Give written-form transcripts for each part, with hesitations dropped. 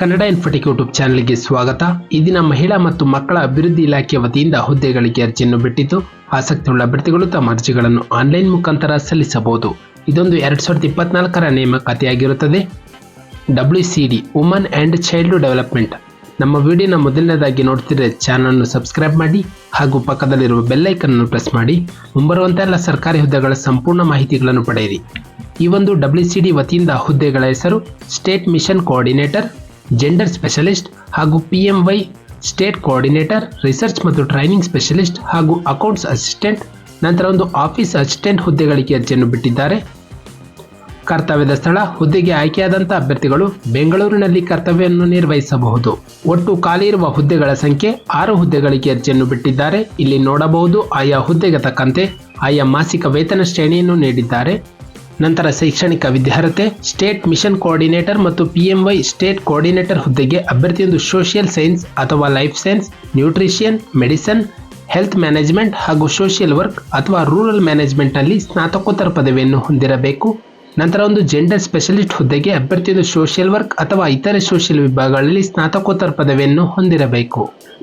Kannada Infotech YouTube ಚಾನೆಲ್ಗೆ ಸ್ವಾಗತ. ಈ ದಿನ ಮಹಿಳಾ ಮತ್ತು ಮಕ್ಕಳ ಅಭಿವೃದ್ಧಿ ಇಲಾಖೆ ವತಿಯಿಂದ ಹುದ್ದೆಗಳಿಗೆ ಅರ್ಜಿಯನ್ನು ಬಿಟ್ಟಿದ್ದು, ಆಸಕ್ತಿಯುಳ್ಳ ಅಭ್ಯರ್ಥಿಗಳು ತಮ್ಮ ಅರ್ಜಿಗಳನ್ನು ಆನ್ಲೈನ್ ಮುಖಾಂತರ ಸಲ್ಲಿಸಬಹುದು. ಇದೊಂದು 2024ರ ನೇಮಕಾತಿಯಾಗಿರುತ್ತದೆ. WCD woman and child development. ನಮ್ಮ ವಿಡಿಯೋನ ಮೊದಲನೇದಾಗಿ ನೋಡ್ತಿದ್ರೆ ಚಾನಲನ್ನು ಸಬ್ಸ್ಕ್ರೈಬ್ ಮಾಡಿ ಹಾಗೂ ಪಕ್ಕದಲ್ಲಿರುವ ಬೆಲ್ ಐಕನ್ ಅನ್ನು ಪ್ರೆಸ್ ಮಾಡಿ ಮುಂಬರುವಂಥ ಎಲ್ಲ ಸರ್ಕಾರಿ ಹುದ್ದೆಗಳ ಸಂಪೂರ್ಣ ಮಾಹಿತಿಗಳನ್ನು ಪಡೆಯಿರಿ. ಈ ಒಂದು WCD ವತಿಯಿಂದ ಹುದ್ದೆಗಳ ಹೆಸರು state mission coordinator, gender specialist ಹಾಗೂ PMY ಸ್ಟೇಟ್ ಕೋಆರ್ಡಿನೇಟರ್, ರಿಸರ್ಚ್ ಮತ್ತು ಟ್ರೈನಿಂಗ್ ಸ್ಪೆಷಲಿಸ್ಟ್ ಹಾಗೂ ಅಕೌಂಟ್ಸ್ ಅಸಿಸ್ಟೆಂಟ್. ನಂತರ ಒಂದು ಆಫೀಸ್ ಅಸಿಸ್ಟೆಂಟ್ ಹುದ್ದೆಗಳಿಗೆ ಅರ್ಜಿಯನ್ನು ಬಿಟ್ಟಿದ್ದಾರೆ. ಕರ್ತವ್ಯದ ಸ್ಥಳ: ಹುದ್ದೆಗೆ ಆಯ್ಕೆಯಾದಂಥ ಅಭ್ಯರ್ಥಿಗಳು ಬೆಂಗಳೂರಿನಲ್ಲಿ ಕರ್ತವ್ಯವನ್ನು ನಿರ್ವಹಿಸಬಹುದು. ಒಟ್ಟು ಖಾಲಿ ಇರುವ ಹುದ್ದೆಗಳ ಸಂಖ್ಯೆ 6 ಹುದ್ದೆಗಳಿಗೆ ಅರ್ಜಿಯನ್ನು ಬಿಟ್ಟಿದ್ದಾರೆ. ಇಲ್ಲಿ ನೋಡಬಹುದು ಆಯಾ ಹುದ್ದೆಗೆ ತಕ್ಕಂತೆ ಆಯಾ ಮಾಸಿಕ ವೇತನ ಶ್ರೇಣಿಯನ್ನು ನೀಡಿದ್ದಾರೆ. ನಂತರ ಶೈಕ್ಷಣಿಕ ವಿದ್ಯಾರ್ಹತೆ: ಸ್ಟೇಟ್ ಮಿಷನ್ ಕೋಆರ್ಡಿನೇಟರ್ ಮತ್ತು PMY ಸ್ಟೇಟ್ ಕೋಆರ್ಡಿನೇಟರ್ ಹುದ್ದೆಗೆ ಅಭ್ಯರ್ಥಿಯೊಂದು ಸೋಷಿಯಲ್ ಸೈನ್ಸ್ ಅಥವಾ life science, nutritious, medicine, health management ಹಾಗೂ ಸೋಷಿಯಲ್ ವರ್ಕ್ ಅಥವಾ ರೂರಲ್ ಮ್ಯಾನೇಜ್ಮೆಂಟ್ನಲ್ಲಿ ಸ್ನಾತಕೋತ್ತರ ಪದವಿಯನ್ನು ಹೊಂದಿರಬೇಕು. ನಂತರ ಒಂದು ಜೆಂಡರ್ ಸ್ಪೆಷಲಿಸ್ಟ್ ಹುದ್ದೆಗೆ ಅಭ್ಯರ್ಥಿಯೊಂದು ಸೋಷಿಯಲ್ ವರ್ಕ್ ಅಥವಾ ಇತರೆ ಸೋಷಿಯಲ್ ವಿಭಾಗಗಳಲ್ಲಿ ಸ್ನಾತಕೋತ್ತರ ಪದವಿಯನ್ನು ಹೊಂದಿರಬೇಕು.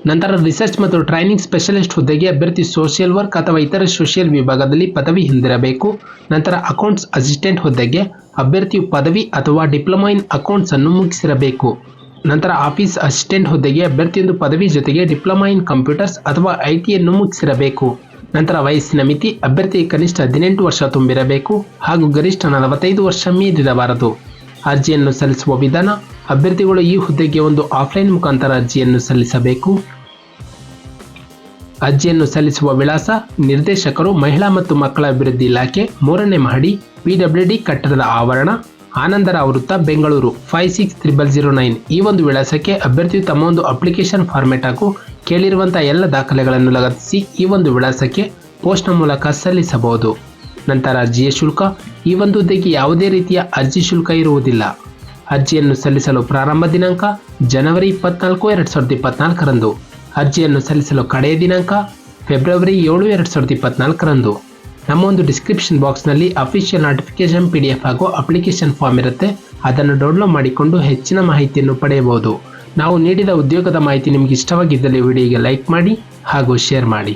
ನಂತರ ರಿಸರ್ಚ್ ಮತ್ತು ಟ್ರೈನಿಂಗ್ ಸ್ಪೆಷಲಿಸ್ಟ್ ಹುದ್ದೆಗೆ ಅಭ್ಯರ್ಥಿ ಸೋಷಿಯಲ್ ವರ್ಕ್ ಅಥವಾ ಇತರ ಸೋಷಿಯಲ್ ವಿಭಾಗದಲ್ಲಿ ಪದವಿ ಹೊಂದಿರಬೇಕು. ನಂತರ ಅಕೌಂಟ್ಸ್ ಅಸಿಸ್ಟೆಂಟ್ ಹುದ್ದೆಗೆ ಅಭ್ಯರ್ಥಿಯು ಪದವಿ ಅಥವಾ ಡಿಪ್ಲೊಮಾ ಇನ್ ಅಕೌಂಟ್ಸ್ ಅನ್ನು ಮುಗಿಸಿರಬೇಕು. ನಂತರ ಆಫೀಸ್ ಅಸಿಸ್ಟೆಂಟ್ ಹುದ್ದೆಗೆ ಅಭ್ಯರ್ಥಿಯೊಂದು ಪದವಿ ಜೊತೆಗೆ ಡಿಪ್ಲೊಮಾ ಇನ್ ಕಂಪ್ಯೂಟರ್ಸ್ ಅಥವಾ IT ಅನ್ನು ಮುಗಿಸಿರಬೇಕು. ನಂತರ ವಯಸ್ಸಿನ ಮಿತಿ: ಅಭ್ಯರ್ಥಿ ಕನಿಷ್ಠ 18 ವರ್ಷ ತುಂಬಿರಬೇಕು ಹಾಗೂ ಗರಿಷ್ಠ 45 ವರ್ಷ ಮೀರಿರಬಾರದು. ಅರ್ಜಿಯನ್ನು ಸಲ್ಲಿಸುವ ವಿಧಾನ: ಅಭ್ಯರ್ಥಿಗಳು ಈ ಹುದ್ದೆಗೆ ಒಂದು ಆಫ್ಲೈನ್ ಮುಖಾಂತರ ಅರ್ಜಿಯನ್ನು ಸಲ್ಲಿಸಬೇಕು. ಅರ್ಜಿಯನ್ನು ಸಲ್ಲಿಸುವ ವಿಳಾಸ: ನಿರ್ದೇಶಕರು, ಮಹಿಳಾ ಮತ್ತು ಮಕ್ಕಳ ಅಭಿವೃದ್ಧಿ ಇಲಾಖೆ, 3ನೇ ಮಹಡಿ, PWD ಕಟ್ಟಡದ ಆವರಣ, ಆನಂದರಾವ್ ವೃತ್ತ, ಬೆಂಗಳೂರು 560009. ಈ ಒಂದು ವಿಳಾಸಕ್ಕೆ ಅಭ್ಯರ್ಥಿಯು ತಮ್ಮ ಒಂದು ಅಪ್ಲಿಕೇಶನ್ ಫಾರ್ಮೆಟ್ ಹಾಗೂ ಕೇಳಿರುವಂಥ ಎಲ್ಲ ದಾಖಲೆಗಳನ್ನು ಲಗತ್ತಿಸಿ ಈ ಒಂದು ವಿಳಾಸಕ್ಕೆ ಪೋಸ್ಟ್ನ ಮೂಲಕ ಸಲ್ಲಿಸಬಹುದು. ನಂತರ ಅರ್ಜಿಯ ಶುಲ್ಕ: ಈ ಒಂದು ಹುದ್ದೆಗೆ ಯಾವುದೇ ರೀತಿಯ ಅರ್ಜಿ ಶುಲ್ಕ ಇರುವುದಿಲ್ಲ. ಅರ್ಜಿಯನ್ನು ಸಲ್ಲಿಸಲು ಪ್ರಾರಂಭ ದಿನಾಂಕ ಜನವರಿ 24, 2024ರಂದು. ಅರ್ಜಿಯನ್ನು ಸಲ್ಲಿಸಲು ಕಡೆಯ ದಿನಾಂಕ ಫೆಬ್ರವರಿ 7, 2024ರಂದು. ನಮ್ಮ ಒಂದು ಡಿಸ್ಕ್ರಿಪ್ಷನ್ ಬಾಕ್ಸ್ನಲ್ಲಿ ಅಫಿಷಿಯಲ್ ನೋಟಿಫಿಕೇಶನ್ PDF ಹಾಗೂ ಅಪ್ಲಿಕೇಶನ್ ಫಾರ್ಮ್ ಇರುತ್ತೆ. ಅದನ್ನು ಡೌನ್ಲೋಡ್ ಮಾಡಿಕೊಂಡು ಹೆಚ್ಚಿನ ಮಾಹಿತಿಯನ್ನು ಪಡೆಯಬಹುದು. ನಾವು ನೀಡಿದ ಉದ್ಯೋಗದ ಮಾಹಿತಿ ನಿಮಗೆ ಇಷ್ಟವಾಗಿದ್ದಲ್ಲಿ ವಿಡಿಯೋಗೆ ಲೈಕ್ ಮಾಡಿ ಹಾಗೂ ಶೇರ್ ಮಾಡಿ.